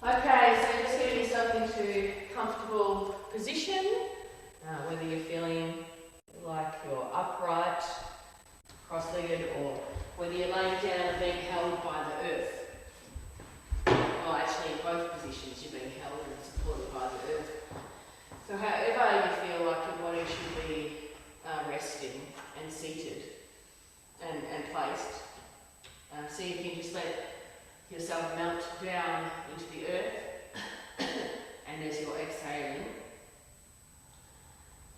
Okay, so just getting yourself into a comfortable position, whether you're feeling like you're upright, cross-legged, or whether you're laying down and being held by the earth. Well, actually in both positions you're being held and supported by the earth. So however you feel like your body should be resting and seated and placed, see if you can just let yourself melt down into the earth and as you're exhaling,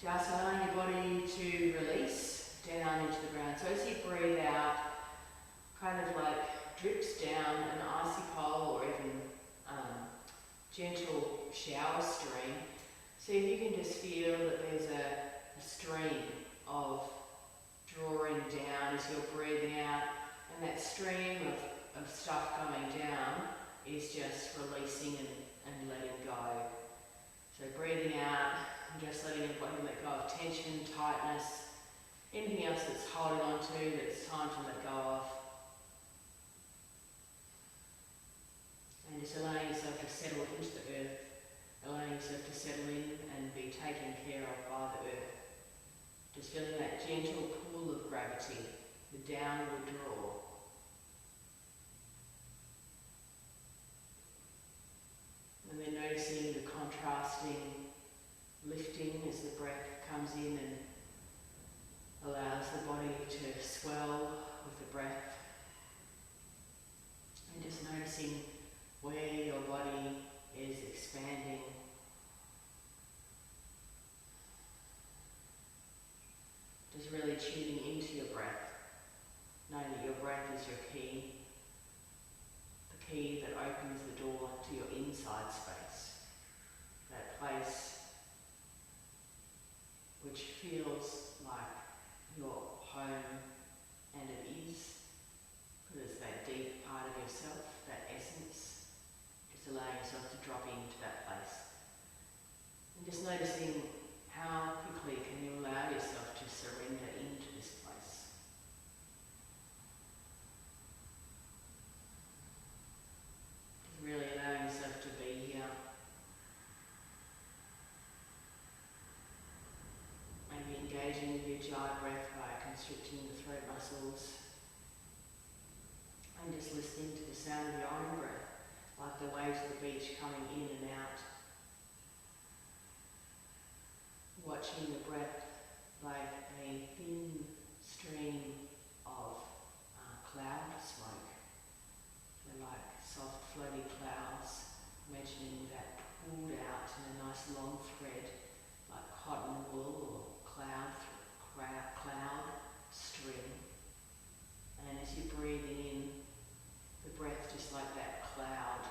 just allowing your body to release down into the ground. So as you breathe out, kind of like drips down an icy pole or even gentle shower stream. See if you can just feel that there's a stream of drawing down as you're breathing out, and that stream of stuff coming down is just releasing and letting go. So breathing out and just letting your body let go of tension, tightness, anything else that's holding on to that's time to let go of. And just allowing yourself to settle into the earth, allowing yourself to settle in and be taken care of by the earth. Just feeling that gentle pull of gravity, the downward draw. And then noticing the contrasting lifting as the breath comes in and allows the body to swell with the breath. And just noticing where your body is expanding. Just really tuning into your breath, knowing that your breath is your key, the key that opens the door to your inside space, that place which feels like your home, and it is, because it's that deep part of yourself, that essence, just allowing yourself to drop into that place. And just noticing how quickly can you allow yourself to surrender into this place. Just really allowing yourself to be here. Maybe engaging with your Jai breath by constricting the throat muscles. And just listening to the sound of your own breath, like the waves of the beach coming in and out. Watching the breath like a thin stream of cloud smoke. They're like soft floaty clouds, imagining that pulled out in a nice long thread, like cotton wool or cloud string. And as you're breathing in, the breath just like that cloud,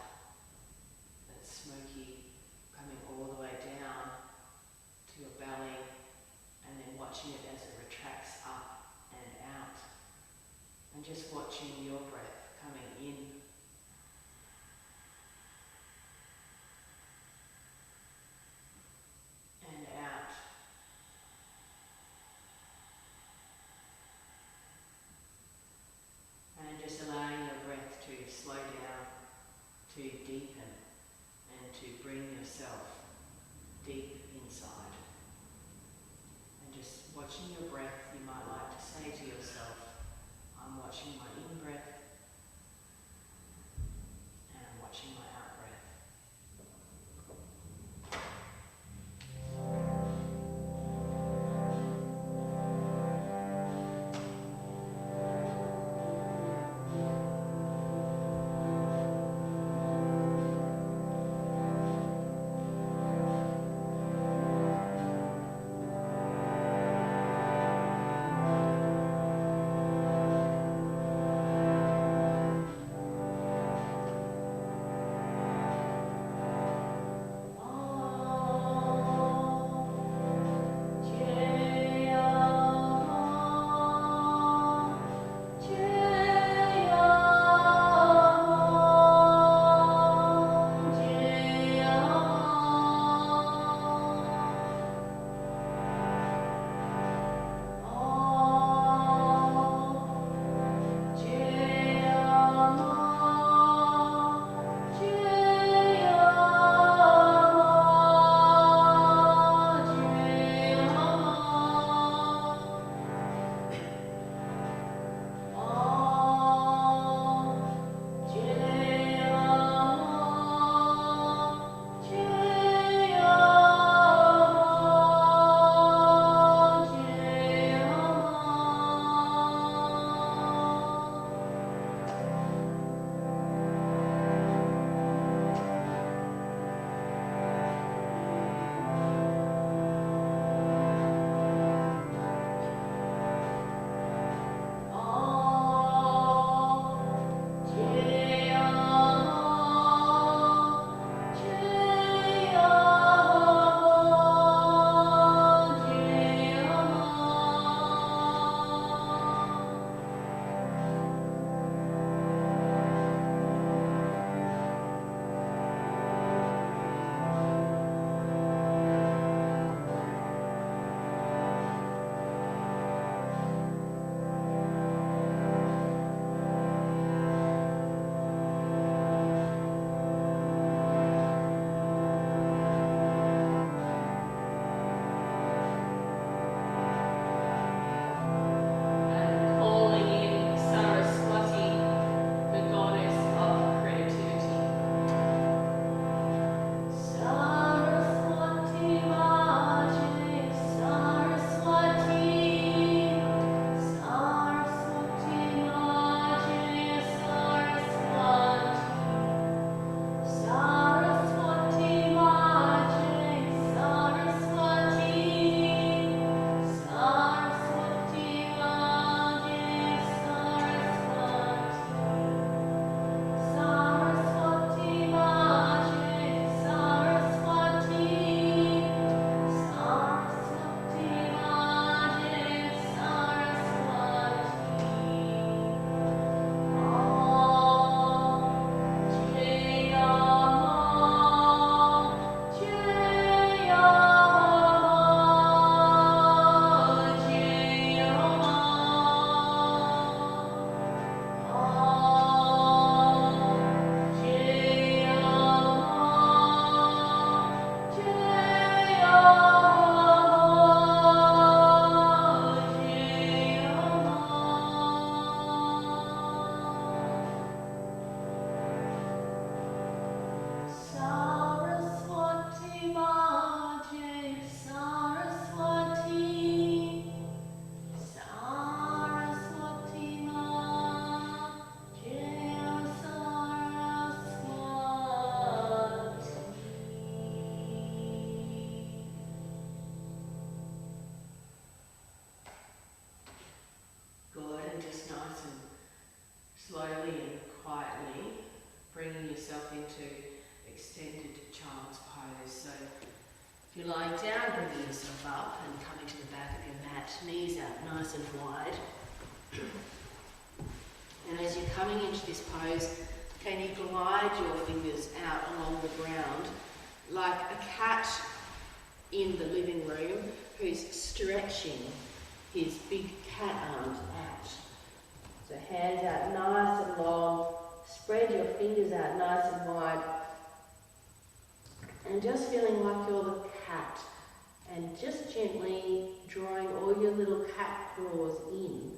that smoky, coming all the way down to your belly, and then watching it as it retracts up and out, and just watching your breath coming in and out. And just allowing your breath to slow down, to deepen, and to bring yourself deep inside. And just watching your breath, you might like to say to yourself, I'm watching my in-breath and I'm watching my out-breath. slowly and quietly bringing yourself into extended child's pose. So if you're lying down, bringing yourself up and coming to the back of your mat, knees out nice and wide. And as you're coming into this pose, can you glide your fingers out along the ground like a cat in the living room who's stretching his big cat arms out. So hands out nice and long, spread your fingers out nice and wide, and just feeling like you're the cat, and just gently drawing all your little cat claws in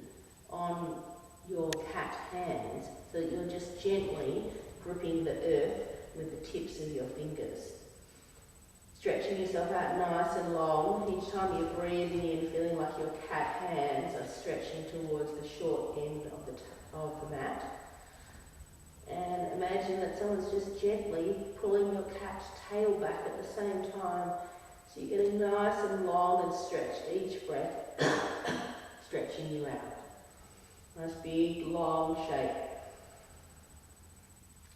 on your cat hands, so that you're just gently gripping the earth with the tips of your fingers. Stretching yourself out nice and long. Each time you're breathing in, feeling like your cat hands are stretching towards the short end of the mat. And imagine that someone's just gently pulling your cat's tail back at the same time. So you're getting nice and long and stretched each breath, stretching you out. Nice big, long shape.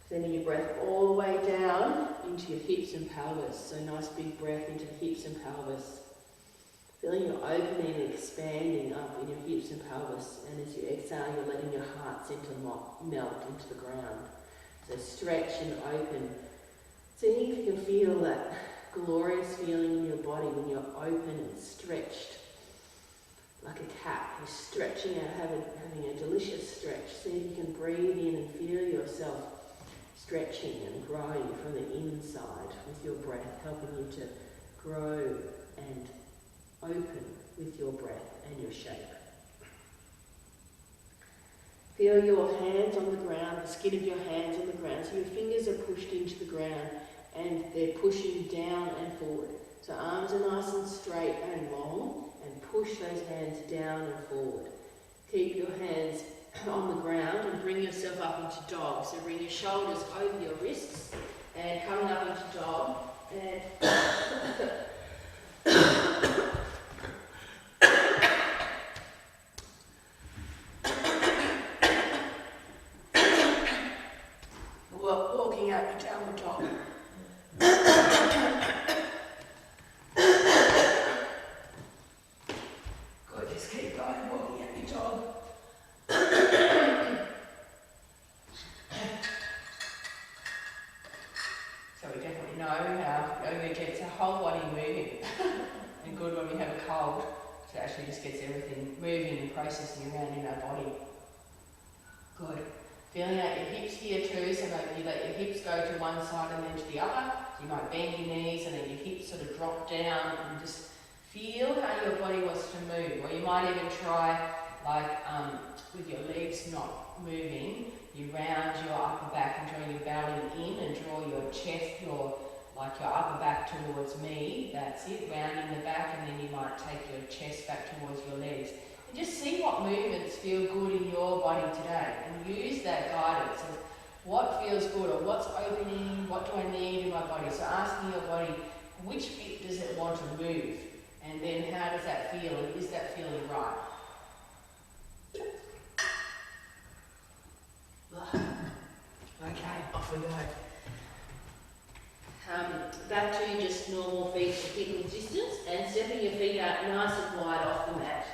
Sending your breath all the way down into your hips and pelvis. So nice big breath into the hips and pelvis. Feeling your opening and expanding up in your hips and pelvis. And as you exhale, you're letting your heart center melt into the ground. So stretch and open. See if you can feel that glorious feeling in your body when you're open and stretched. Like a cat who's stretching out, having a delicious stretch. See if you can breathe in and feel yourself stretching and growing from the inside with your breath, helping you to grow and open with your breath and your shape. Feel your hands on the ground, the skin of your hands on the ground. So your fingers are pushed into the ground and they're pushing down and forward. So arms are nice and straight and long, and push those hands down and forward. Keep your hands on the ground and bring yourself up into dog. So bring your shoulders over your wrists and coming up into dog and walking out your downward dog. Good, just keep going, walking out your dog. So we definitely know how yoga gets our whole body moving. And good when we have a cold, so it actually just gets everything moving and processing around in our body. Good. Feeling out your hips here too, so maybe you let your hips go to one side and then to the other. So you might bend your knees and then your hips sort of drop down and just feel how your body wants to move. Or you might even try, like with your legs not moving, you round your upper back and draw your belly in and draw your chest, your upper back towards me. That's it, rounding the back, and then you might take your chest back towards your legs. And just see what movements feel good in your body today, and use that guidance of what feels good or what's opening, what do I need in my body. So asking your body, which bit does it want to move? And then how does that feel, and is that feeling right? Okay, off we go. Back to just normal feet to hip distance and stepping your feet out nice and wide off the mat.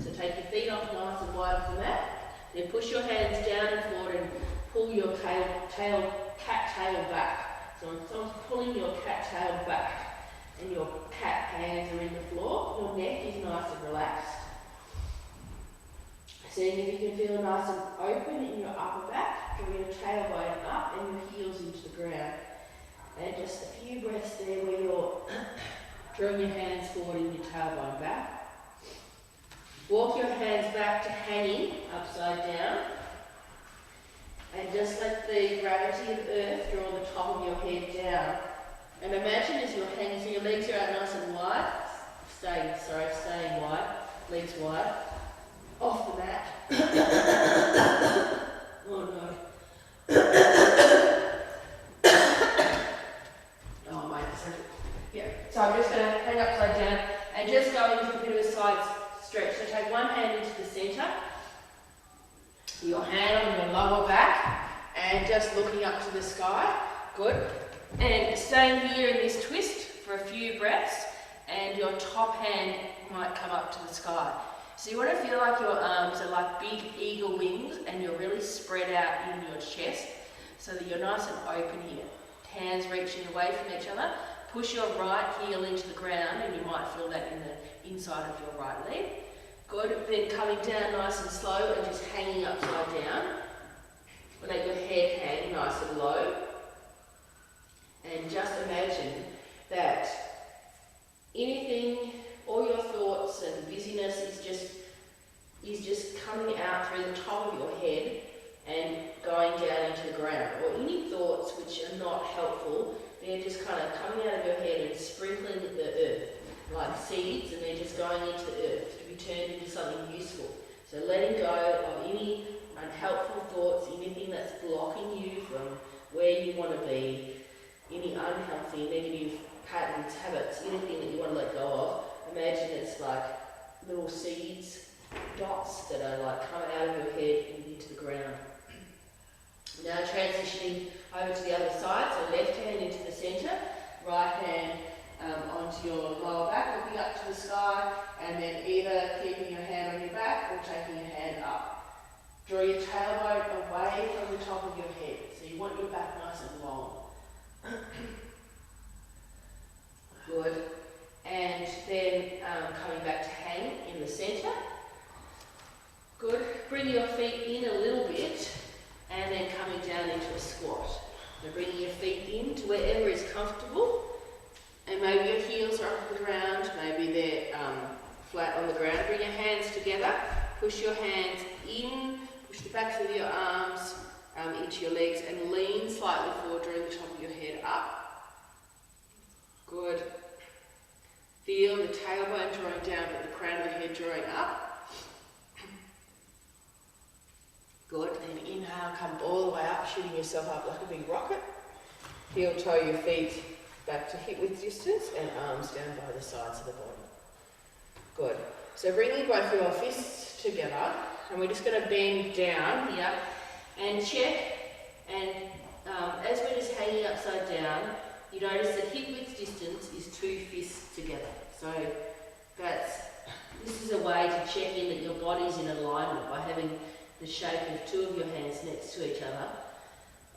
So take your feet off nice and wide off the mat, then push your hands down and forward and pull your cat tail back. So when someone's pulling your cat tail back and your cat hands are in the floor, your neck is nice and relaxed. Seeing if you can feel nice and open in your upper back, draw your tailbone up and your heels into the ground. And just a few breaths there where you're drawing your hands forward and your tailbone back. Walk your hands back to hanging upside down. And just let the gravity of earth draw the top of your head down. And imagine as you're hanging, so your legs are out nice and wide. Staying wide, legs wide. Off the mat. Oh no. Oh mate, yeah. So I'm just going to hang upside down and just go into a bit of a side stretch. So take one hand into the centre, your hand on your lower back and just looking up to the sky. Good. And staying here in this twist for a few breaths, and your top hand might come up to the sky. So you want to feel like your arms are like big eagle wings and you're really spread out in your chest so that you're nice and open here. Hands reaching away from each other. Push your right heel into the ground, and you might feel that in the inside of your right leg. Good. Then coming down nice and slow and just hanging upside down. Let your head hang nice and low. And just imagine that anything, all your thoughts and busyness is just coming out through the top of your head and going down into the ground. Or any thoughts which are not helpful, they're just kind of coming out of your head and sprinkling the earth like seeds, and they're just going into the earth to be turned into something useful. So letting go of any unhelpful thoughts, anything that's blocking you from where you want to be, any unhealthy, negative patterns, habits, anything that you want to let go of. Imagine it's like little seeds, dots that are like coming out of your head and into the ground. Now transitioning over to the other side, so left hand into the centre, right hand onto your lower back, looking up to the sky, and then either keeping your hand on your back or taking your hand up. Draw your tailbone away from the top of your head, so you want your back nice and long. Good. And then coming back to hang in the centre. Good. Bring your feet in a little bit and then coming down into a squat. So bringing your feet in to wherever is comfortable, and maybe your heels are off the ground, maybe they're flat on the ground. Bring your hands together, push your hands in, push the backs of your arms into your legs and lean slightly forward, drawing the top of your head up. Good. Feel the tailbone drawing down, but the crown of the head drawing up. Good. Then inhale, come all the way up, shooting yourself up like a big rocket. Heel toe your feet back to hip width distance and arms down by the sides of the body. Good. So bringing both your fists together, and we're just going to bend down here and check. And as we're just hanging upside down, you notice that hip width distance is 2 fists together. So this is a way to check in that your body's in alignment by having the shape of 2 of your hands next to each other.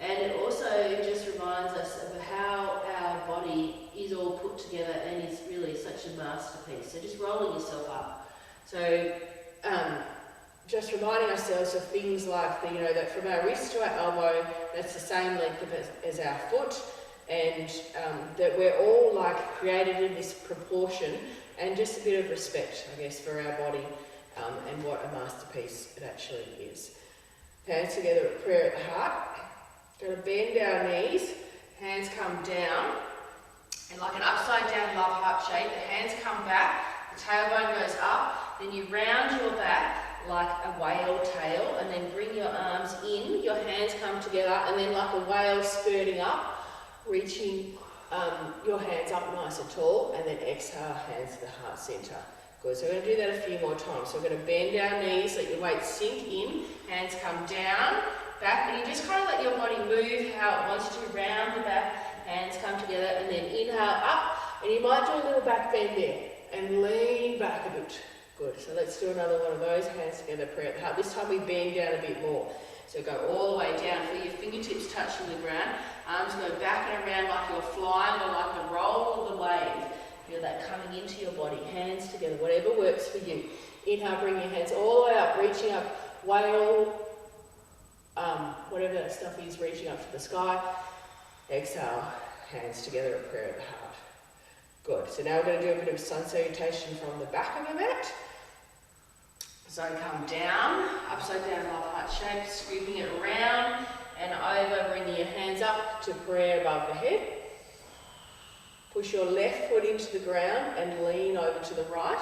And it also just reminds us of how our body is all put together and is really such a masterpiece. So just rolling yourself up. So just reminding ourselves of things like that from our wrist to our elbow, that's the same length as our foot, and that we're all like created in this proportion, and just a bit of respect, I guess, for our body and what a masterpiece it actually is. Hands together at prayer at the heart. Going to bend our knees, hands come down, and like an upside down love heart shape, the hands come back, the tailbone goes up, then you round your back like a whale tail, and then bring your arms in, your hands come together, and then like a whale spurting up, reaching your hands up nice and tall, and then exhale, hands to the heart centre. Good, so we're going to do that a few more times. So we're going to bend our knees, let your weight sink in, hands come down, back, and you just kind of let your body move how it wants to, round the back, hands come together, and then inhale up, and you might do a little back bend there, and lean back a bit. Good, so let's do another one of those, hands together, prayer at the heart. This time we bend down a bit more. So go all the way down, feel your fingertips touching the ground, arms go back and around like you're flying or like the roll of the wave. Feel that coming into your body, hands together, whatever works for you. Inhale, bring your hands all the way up, reaching up, whale, whatever that stuff is, reaching up to the sky. Exhale, hands together at prayer at the heart. Good, so now we're going to do a bit of sun salutation from the back of the mat. So come down, upside down love heart shape, scooping it around and over, bringing your hands up to prayer above the head. Push your left foot into the ground and lean over to the right.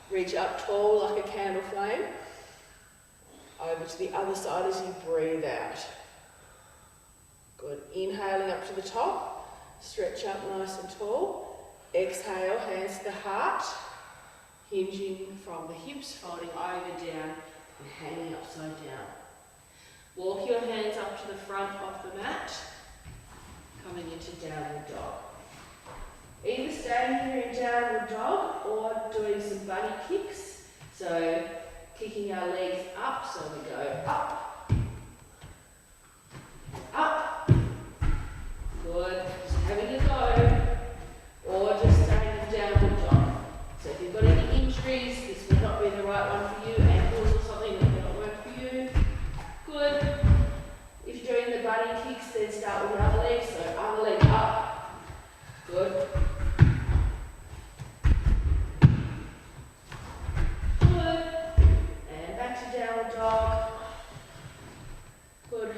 Reach up tall like a candle flame. Over to the other side as you breathe out. Good. Inhaling up to the top. Stretch up nice and tall. Exhale, hands to the heart. Hinging from the hips, folding over, down, and hanging the front of the mat, coming into downward dog. Either staying here in downward dog or doing some bunny kicks. So kicking our legs up, so we go up, up, good, just having a go, or just staying in downward dog. So if you've got any injuries, this will not be the right one for you, ankles or something that will not work for you, good. If you're doing the bunny kicks, then start with the other leg, so other leg up, good. Dog. Good.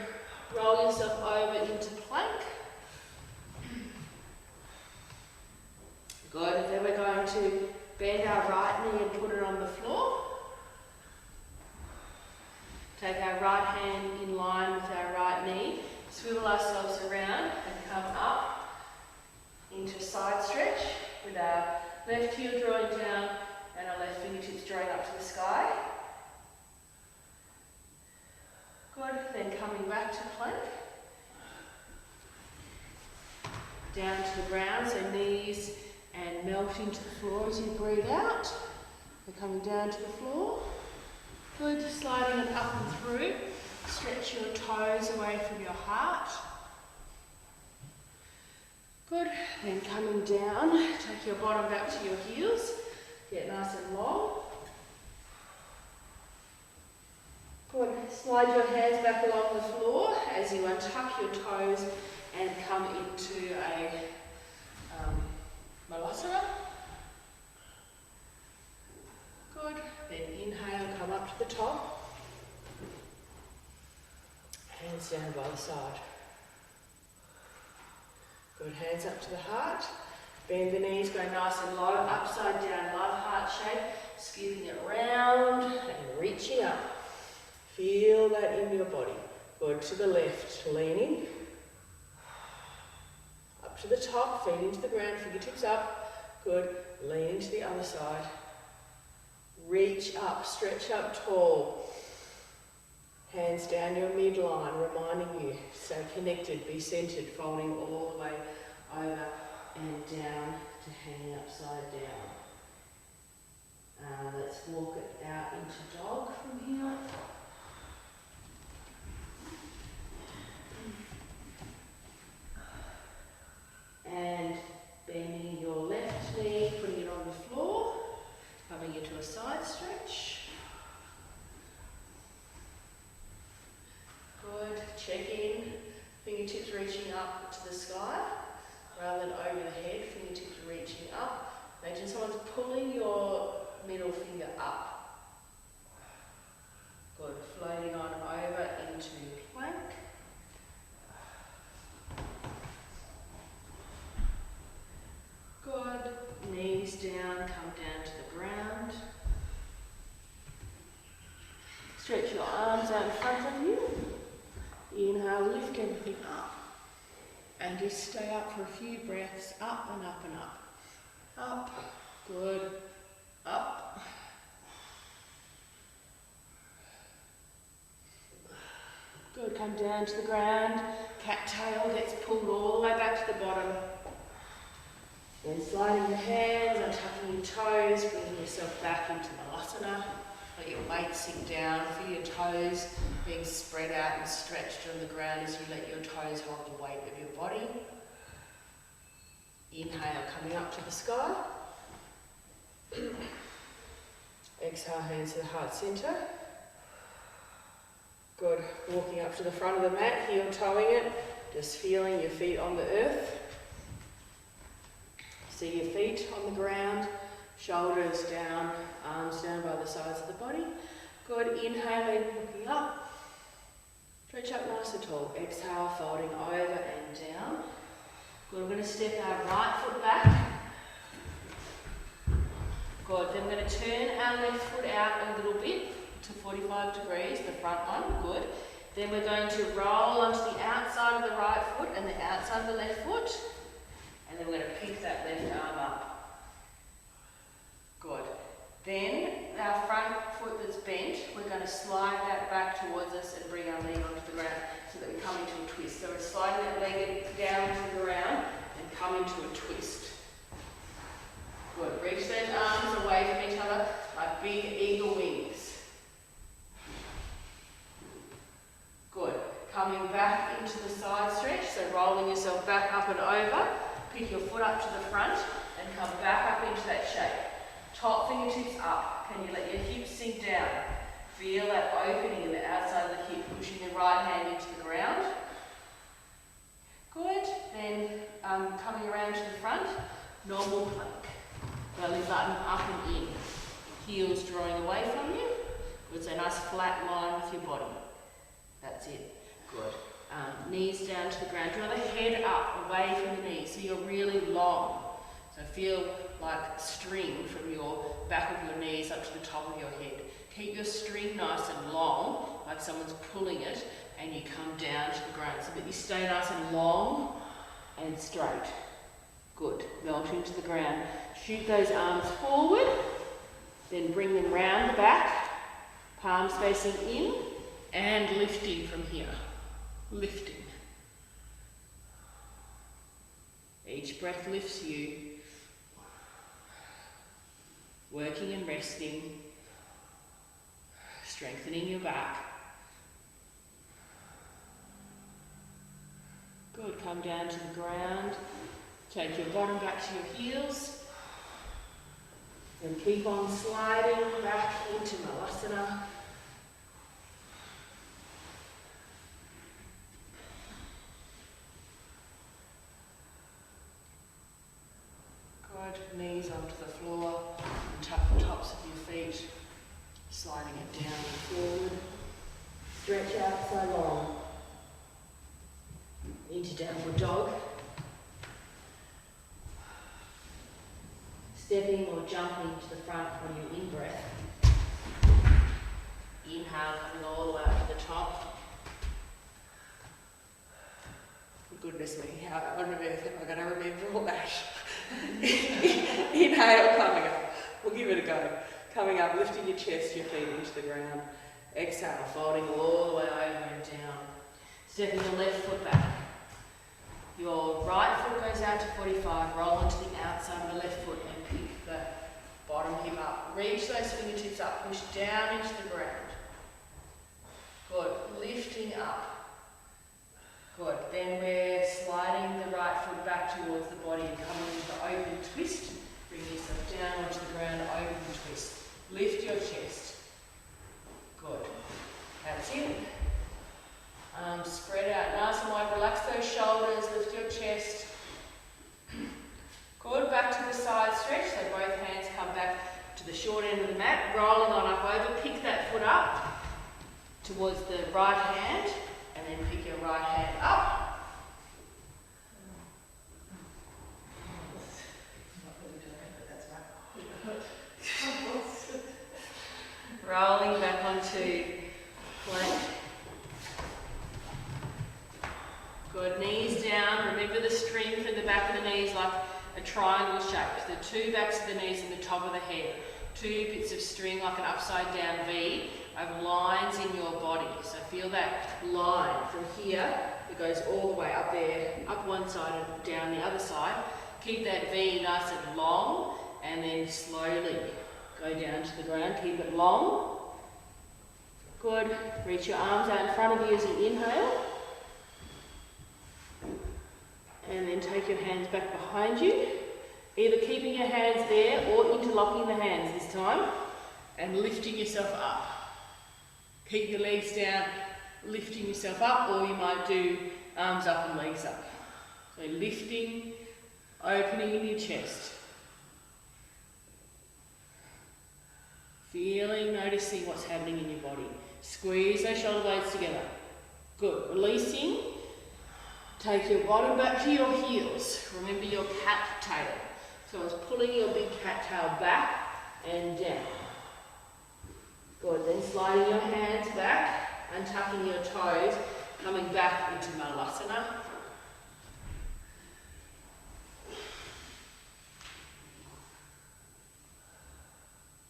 Roll yourself over into plank. Good. Then we're going to bend our right knee and put it on the floor. Take our right hand in line with our right knee. Swivel ourselves around and come up into side stretch with our left heel drawing down and our left fingertips drawing up to the sky. Good, then coming back to plank. Down to the ground, so knees and melt into the floor as you breathe out. We're coming down to the floor. Good, sliding it up and through. Stretch your toes away from your heart. Good, then coming down, take your bottom back to your heels. Get nice and long. Good. Slide your hands back along the floor as you untuck your toes and come into a malasana. Good. Then inhale, come up to the top. Hands down by the side. Good. Hands up to the heart. Bend the knees, go nice and low, upside down, love heart shape. Scooping it round and reaching up. Feel that in your body. Good, to the left, leaning. Up to the top, feet into the ground, fingertips up. Good, leaning to the other side. Reach up, stretch up tall. Hands down your midline, reminding you, stay connected, be centered, folding all the way over and down to hanging upside down. Let's walk it out into dog from here. And bending your left knee, putting it on the floor, coming into a side stretch. Good, check in, fingertips reaching up to the sky, rather than over the head, fingertips reaching up. Imagine someone's pulling your middle finger up. Good, floating on over into plank. Good. Knees down, come down to the ground. Stretch your arms out in front of you. Inhale, lift everything up. And just stay up for a few breaths, up and up and up. Up. Good. Up. Good. Come down to the ground. Cat tail gets pulled all the way back to the bottom. Then sliding your hands, untucking your toes, bringing yourself back into Malasana. Let your weight sink down, feel your toes being spread out and stretched on the ground as you let your toes hold the weight of your body. Inhale, coming up to the sky. Exhale, hands to the heart center. Good, walking up to the front of the mat, heel toeing it, just feeling your feet on the earth. See your feet on the ground, shoulders down, arms down by the sides of the body. Good, inhaling, looking up. Stretch up nice and tall. Exhale, folding over and down. Good, we're going to step our right foot back. Good, then we're going to turn our left foot out a little bit to 45 degrees, the front one, good. Then we're going to roll onto the outside of the right foot and the outside of the left foot. And then we're going to pick that left arm up. Good. Then our front foot that's bent, we're going to slide that back towards us and bring our leg onto the ground so that we come into a twist. So we're sliding that leg down to the ground and come into a twist. Good. Reach those arms away from each other like big eagle wings. Good. Coming back into the side stretch, so rolling yourself back up and over. Pick your foot up to the front and come back up into that shape. Top fingertips up. Can you let your hips sink down? Feel that opening in the outside of the hip, pushing the right hand into the ground. Good. Then coming around to the front, normal plank. Belly button up and in. Heels drawing away from you. Good. So nice flat line with your body. That's it. Good. Knees down to the ground. Draw the head up, away from the knees, so you're really long. So feel like string from your back of your knees up to the top of your head. Keep your string nice and long, like someone's pulling it, and you come down to the ground so that you stay nice and long and straight. Good. Melting to the ground. Shoot those arms forward, then bring them round the back, palms facing in, and lifting from here. Lifting. Each breath lifts you. Working and resting. Strengthening your back. Good. Come down to the ground. Take your bottom back to your heels. And keep on sliding back into Malasana. Good. Knees onto the floor and tuck the tops of your feet, sliding it down and forward. Stretch out so long. Into downward dog. Stepping or jumping to the front on your in-breath. Inhale, coming all the way up to the top. Goodness me, how on earth am I going to remember all that? Inhale, coming up. We'll give it a go. Coming up, lifting your chest, your feet into the ground. Exhale, folding all the way over and down. Stepping your left foot back. Your right foot goes out to 45, roll onto the outside of the left foot and pick the bottom hip up. Reach those fingertips up, push down into the ground. Good, lifting up. Good, then we're sliding the right foot back towards the body and coming into the open twist. Bring yourself down onto the ground, open twist. Lift your chest. Good, that's it. Spread out nice and wide, relax those shoulders, lift your chest. Good, back to the side stretch, so both hands come back to the short end of the mat, rolling on up over, pick that foot up towards the right hand, and then pick your right hand up. Rolling back onto plank. Good, knees down. Remember the string from the back of the knees like a triangle shape. The two backs of the knees and the top of the head. Two bits of string like an upside down V of lines in your body. So feel that line from here. It goes all the way up there, up one side and down the other side. Keep that V nice and long and then slowly go down to the ground. Keep it long. Good. Reach your arms out in front of you as you inhale. And then take your hands back behind you. Either keeping your hands there or interlocking the hands this time. And lifting yourself up. Keep your legs down, lifting yourself up, or you might do arms up and legs up. So lifting, opening in your chest. Feeling, noticing what's happening in your body. Squeeze those shoulder blades together. Good. Releasing. Take your bottom back to your heels. Remember your cat tail. So it's pulling your big cat tail back and down. Good. Then sliding your hands back and tucking your toes, coming back into Malasana.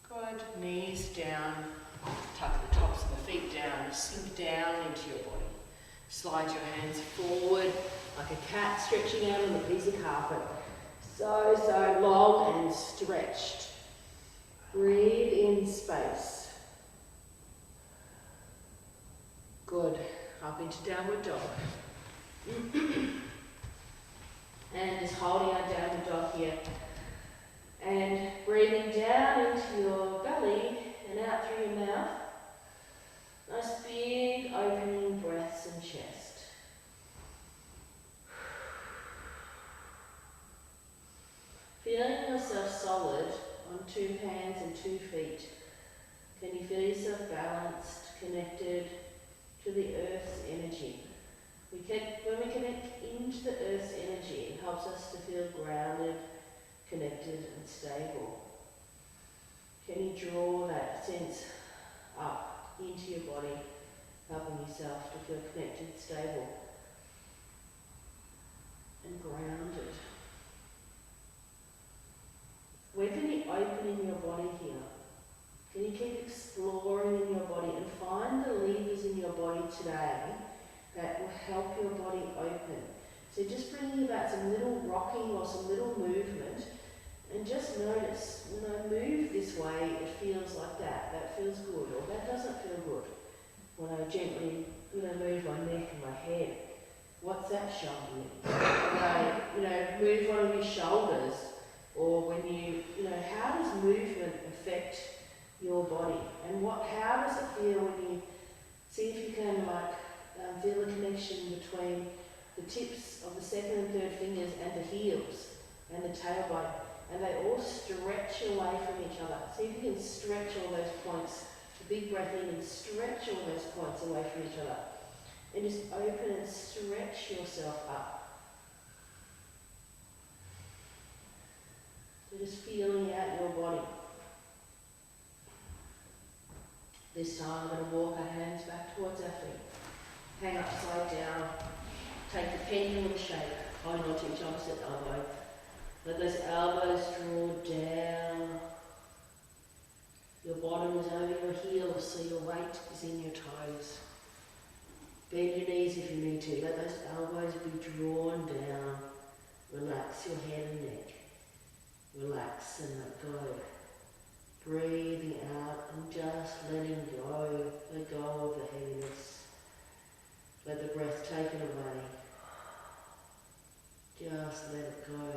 Good. Good. Knees down. Tuck the tops of the feet down. Sink down into your body. Slide your hands forward like a cat stretching out on a piece of carpet. So long and stretched. Breathe in space. Good. Up into downward dog. And just holding our downward dog here. And breathing down into your belly and out through your mouth. Nice big opening breaths and chest. Feeling yourself solid on 2 hands and 2 feet. Can you feel yourself balanced, connected to the earth's energy? When we connect into the earth's energy, it helps us to feel grounded, connected and stable. Can you draw that sense up into your body, helping yourself to feel connected, stable and grounded? Where can you open in your body here? Can you keep exploring in your body and find the levers in your body today that will help your body open? So just bringing about some little rocking or some little movement, and just notice, when I move this way, it feels like that. That feels good, or that doesn't feel good. When I gently, move my neck and my head, what's that showing me? When I, move one of your shoulders, or when you, how does movement affect your body? And how does it feel when you see if you can feel the connection between the tips of the second and third fingers and the heels and the tailbone, and they all stretch away from each other. See if you can stretch all those points. A big breath in and stretch all those points away from each other. And just open and stretch yourself up. So just feeling out your body. This time we're going to walk our hands back towards our feet. Hang upside down. Take the pendulum shape. Hold on to each opposite elbow. Let those elbows draw down. Your bottom is over your heels, so your weight is in your toes. Bend your knees if you need to. Let those elbows be drawn down. Relax your head and neck. Relax and let go. Breathing out and just letting go. Let go of the heaviness. Let the breath take it away. Just let it go.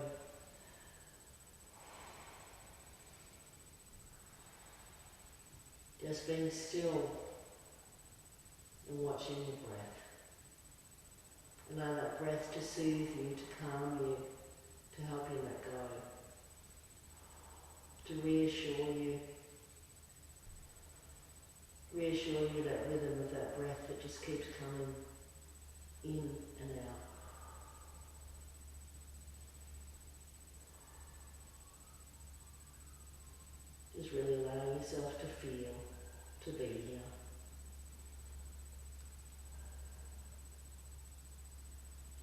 Just being still and watching your breath. Allow that breath to soothe you, to calm you, to help you let go, to reassure you that rhythm of that breath that just keeps coming in and out. Just really allowing yourself to feel, to be here.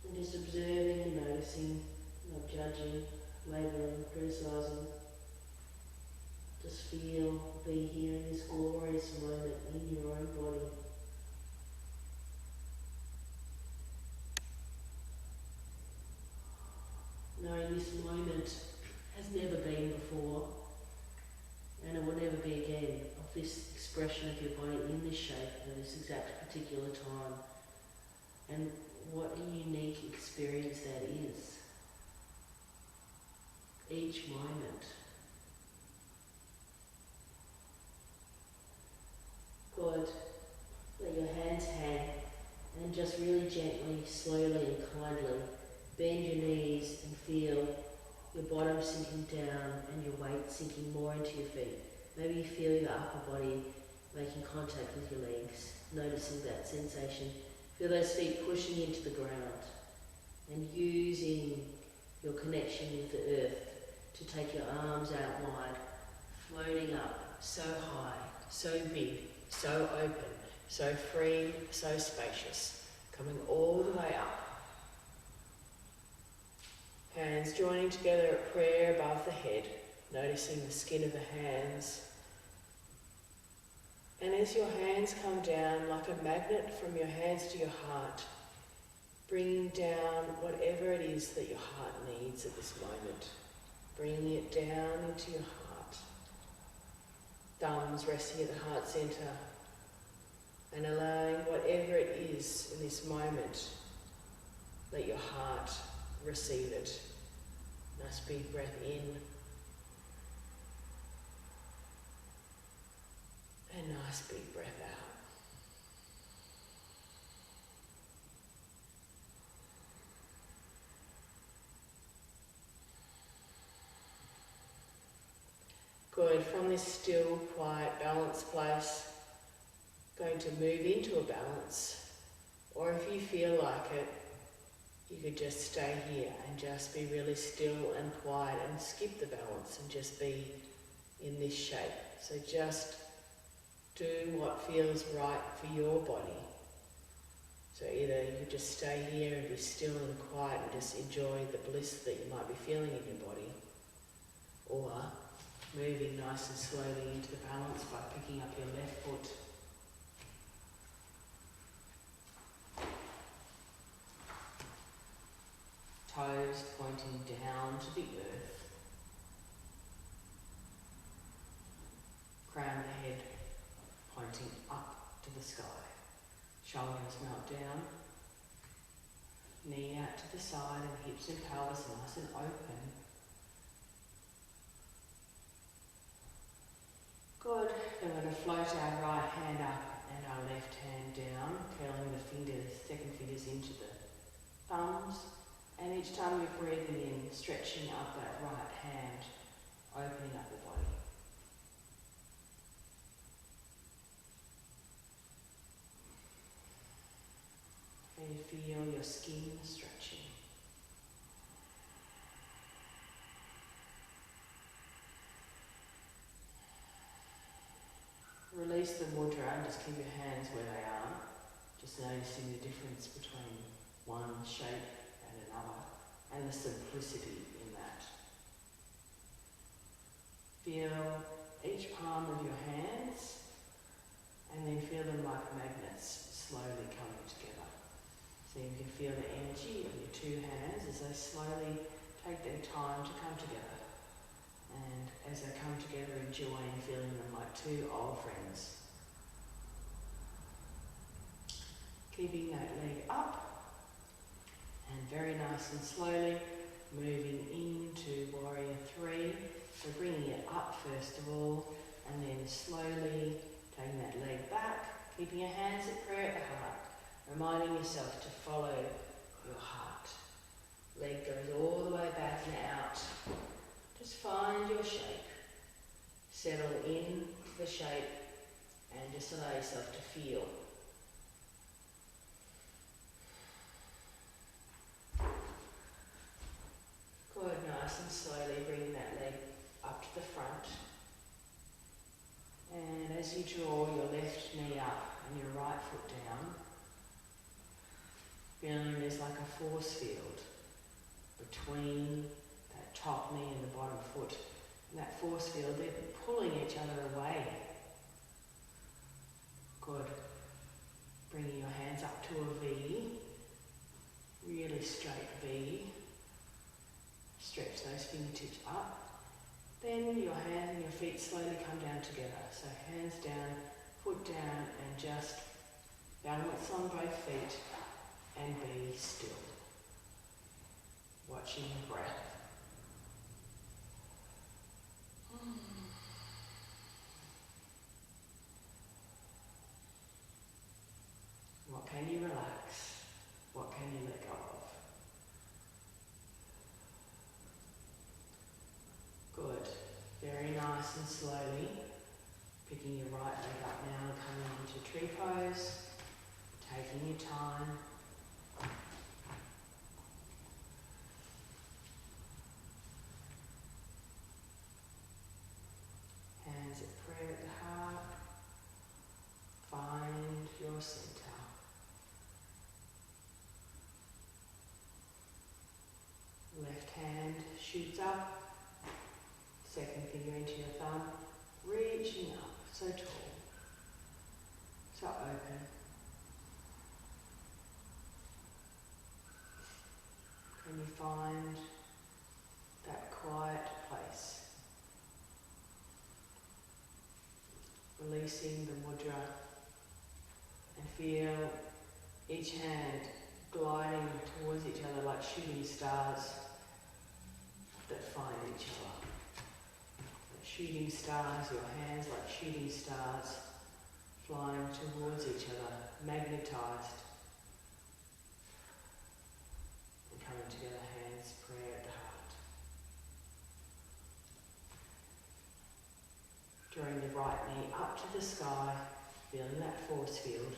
And just observing and noticing, not judging, labelling, criticising. Just feel, be here in this glorious moment in your own body. Knowing this moment has never been before, and it will never be again, of this expression of your body in this shape at this exact particular time. And what a unique experience that is. Each moment. Good. Let your hands hang and just really gently, slowly and kindly bend your knees and feel your bottom sinking down and your weight sinking more into your feet. Maybe you feel your upper body making contact with your legs, noticing that sensation. Feel those feet pushing into the ground and using your connection with the earth to take your arms out wide, floating up so high, so big, so open, so free, so spacious, coming all the way up. Hands joining together at prayer above the head, noticing the skin of the hands And as your hands come down like a magnet from your hands to your heart, bringing down whatever it is that your heart needs at this moment, bringing it down into your heart. Thumbs resting at the heart centre, and allowing whatever it is in this moment, let your heart receive it. Nice big breath in, and nice big breath out. Good. From this still, quiet, balanced place, going to move into a balance. Or if you feel like it, you could just stay here and just be really still and quiet and skip the balance and just be in this shape. So just do what feels right for your body. So either you could just stay here and be still and quiet and just enjoy the bliss that you might be feeling in your body, or moving nice and slowly into the balance by picking up your left foot. Toes pointing down to the earth. Crown of the head pointing up to the sky. Shoulders melt down. Knee out to the side and hips and pelvis nice and open. Good. Then we're going to float our right hand up and our left hand down, curling the fingers, second fingers into the thumbs. And each time you're breathing in, stretching up that right hand, opening up the body. And you feel your skin stretching. Release the mudra and just keep your hands where they are. Just noticing the difference between one shape and another, and the simplicity in that. Feel each palm of your hands, and then feel them like magnets slowly coming together. So you can feel the energy of your two hands as they slowly take their time to come together. And as they come together, enjoying feeling them like two old friends. Keeping that leg up, and very nice and slowly moving into Warrior 3. So bringing it up first of all, and then slowly taking that leg back, keeping your hands at prayer at the heart, reminding yourself to follow your heart. Leg goes all the way back and out. Just find your shape. Settle in the shape and just allow yourself to feel. Good, nice and slowly bring that leg up to the front. And as you draw your left knee up and your right foot down, feeling there's like a force field between that top knee and the bottom foot. And that force field, they're pulling each other away. Good. Bringing your hands up to a V, really straight V. Stretch those fingertips up. Then your hands and your feet slowly come down together. So hands down, foot down, and just balance on both feet and be still. Watching your breath. What can you relax? What can you let go of? Good. Very nice and slowly. Picking your right leg up now, coming into tree pose. Taking your time. Hands at prayer at the heart. Find your center. Left hand shoots up. Second finger into your thumb. Reaching up, so tall. releasing the mudra, and feel each hand gliding towards each other like shooting stars that find each other. Like shooting stars, your hands like shooting stars, flying towards each other, magnetized, and coming together, hands, prayer at the heart. Drawing the right knee up to the sky, feeling that force field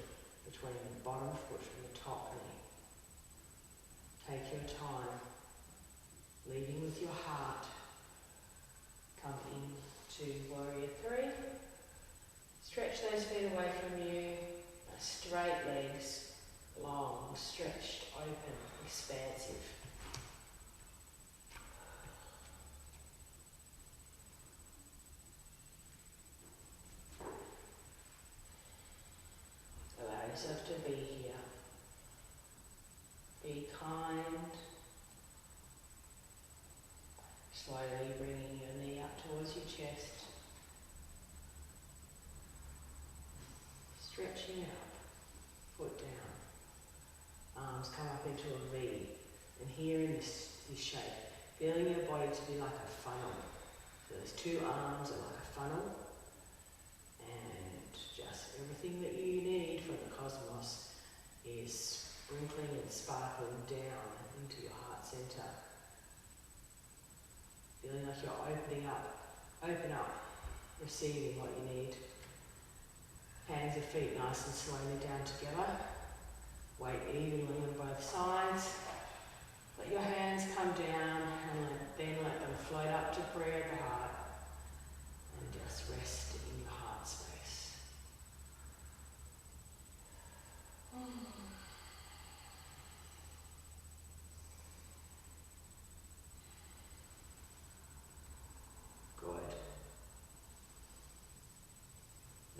between the bottom foot and the top knee. Take your time, leading with your heart. Come into warrior three. Stretch those feet away from you. Straight legs, long, stretched, open, expansive. Allow yourself to be here. Be kind. Slowly bringing your knee up towards your chest. Stretching up, foot down. Arms come up into a V. And here in this shape, feeling your body to be like a funnel. So those two arms are like a funnel. And just everything that you need from the cosmos is sprinkling and sparkling down into your heart center. Feeling like you're opening up. Open up, receiving what you need. Hands and feet nice and slowly down together. Weight evenly on both sides. Let your hands come down and then let them float up to prayer at the heart. And just rest in your heart space. Good.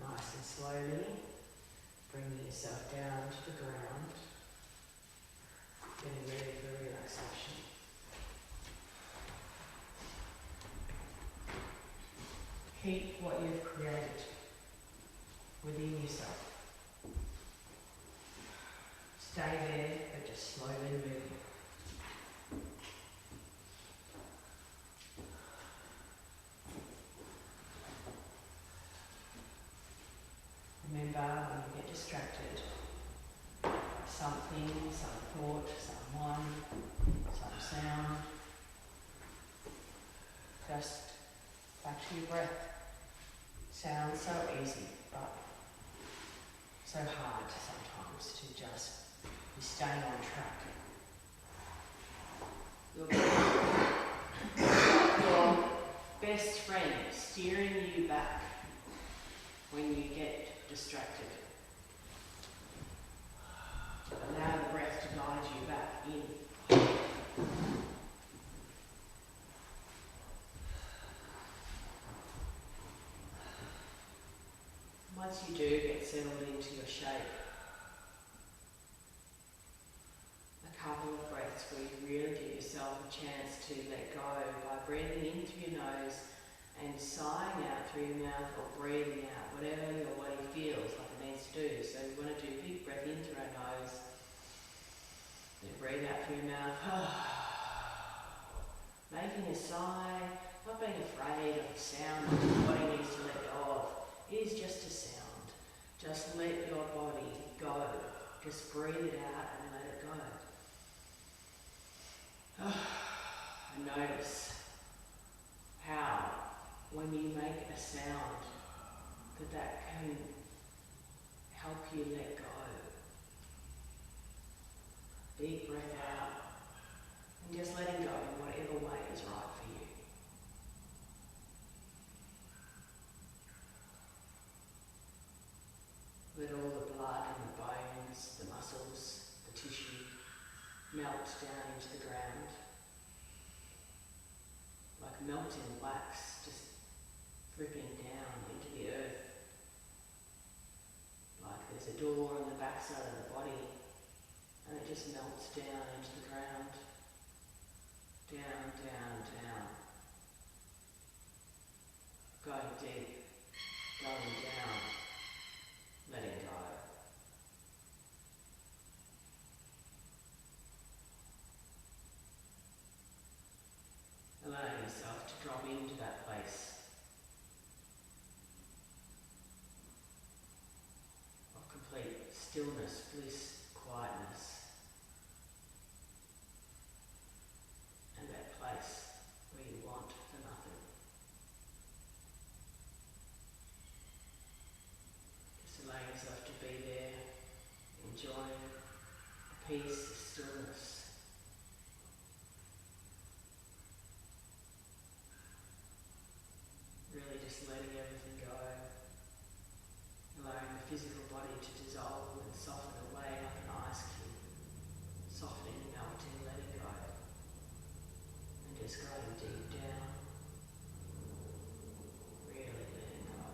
Nice and slowly, bringing yourself down to the ground, getting ready for relaxation. Keep what you've created within yourself. Stay there, but just slowly move. Remember, when you get distracted by something, some thought, someone, some sound, just back to your breath. Sounds so easy, but so hard sometimes to just be staying on track. Your best friend steering you back when you get distracted. Allow the breath to guide you back in. Once you do get settled into your shape, a couple of breaths where you really give yourself a chance to let go by breathing in through your nose and sighing out through your mouth or breathing out, whatever your body feels like it needs to do. So we want to do a big breath in through our nose, then breathe out through your mouth. Making a sigh, not being afraid of the sound that your body needs to let go of. It is just a sound. Just let your body go. Just breathe it out and let it go. And notice how when you make a sound that can help you let go. Deep breath out and just letting go in whatever way is right for you. Let all the blood and the bones, the muscles, the tissue melt down into the ground. Like melting wax, just dripping down into the earth. Like there's a door on the backside of the body and it just melts down into the ground. Down, down, down. Going deep, going down. peace, of stillness. Really just letting everything go, allowing the physical body to dissolve and soften away like an ice cube, softening, melting, letting go, and just going deep down, really letting go.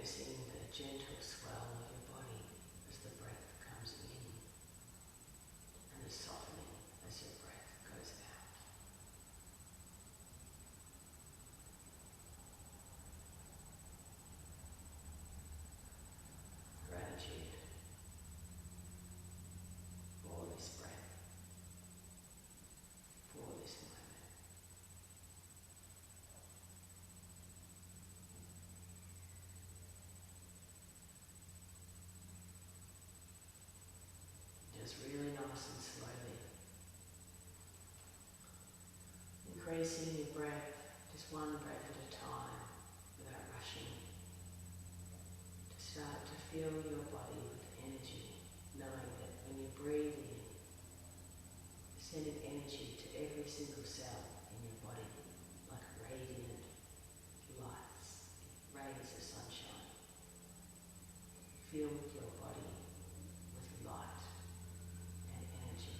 Noticing the gentle swell of your body as the breath comes in and the softening as your breath goes out. Gratitude for this breath, for this moment. Just really nice and slowly, increasing your breath, just one breath at a time, without rushing. To start to fill your body with energy, knowing that when you breathe in, you're sending energy to every single cell in your body, like radiant lights, rays of sunshine. Fill your body with light and energy.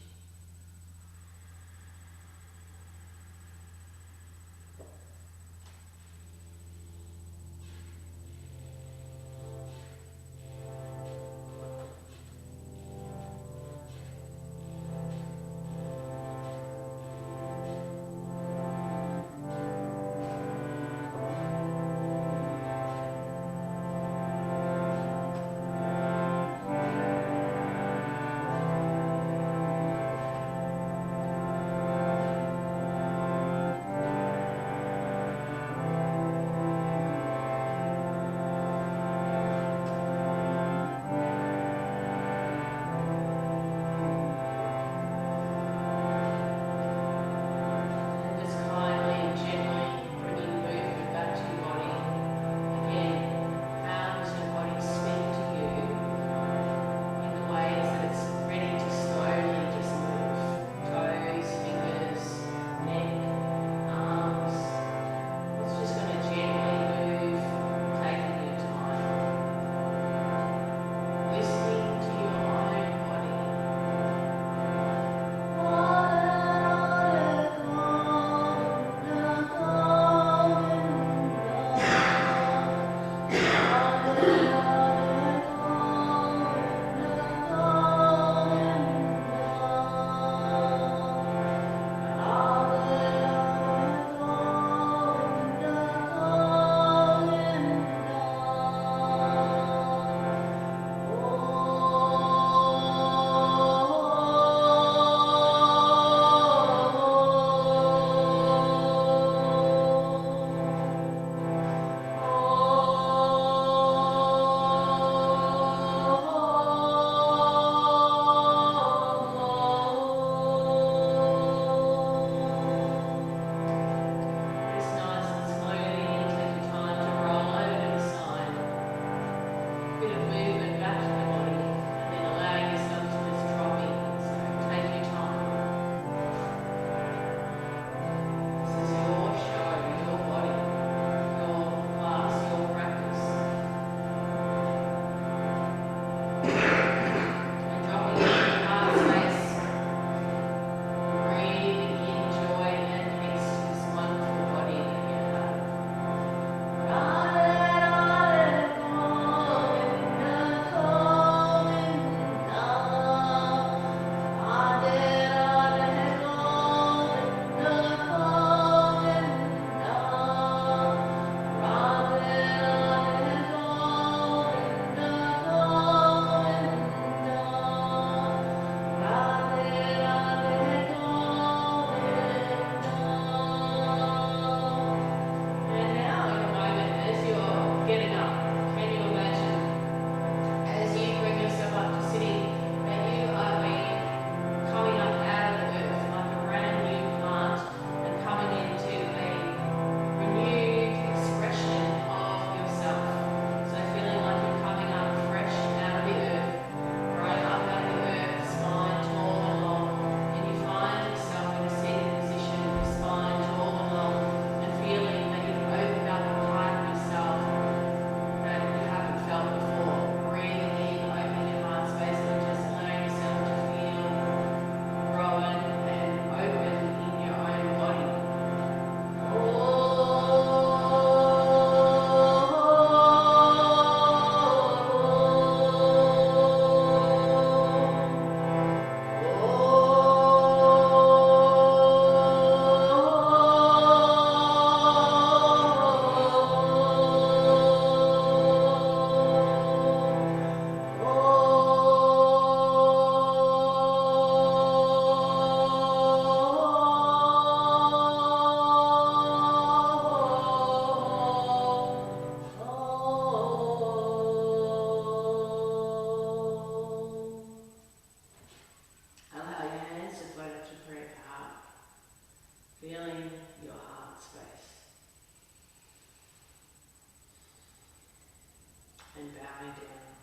bowing down,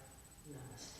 namaste.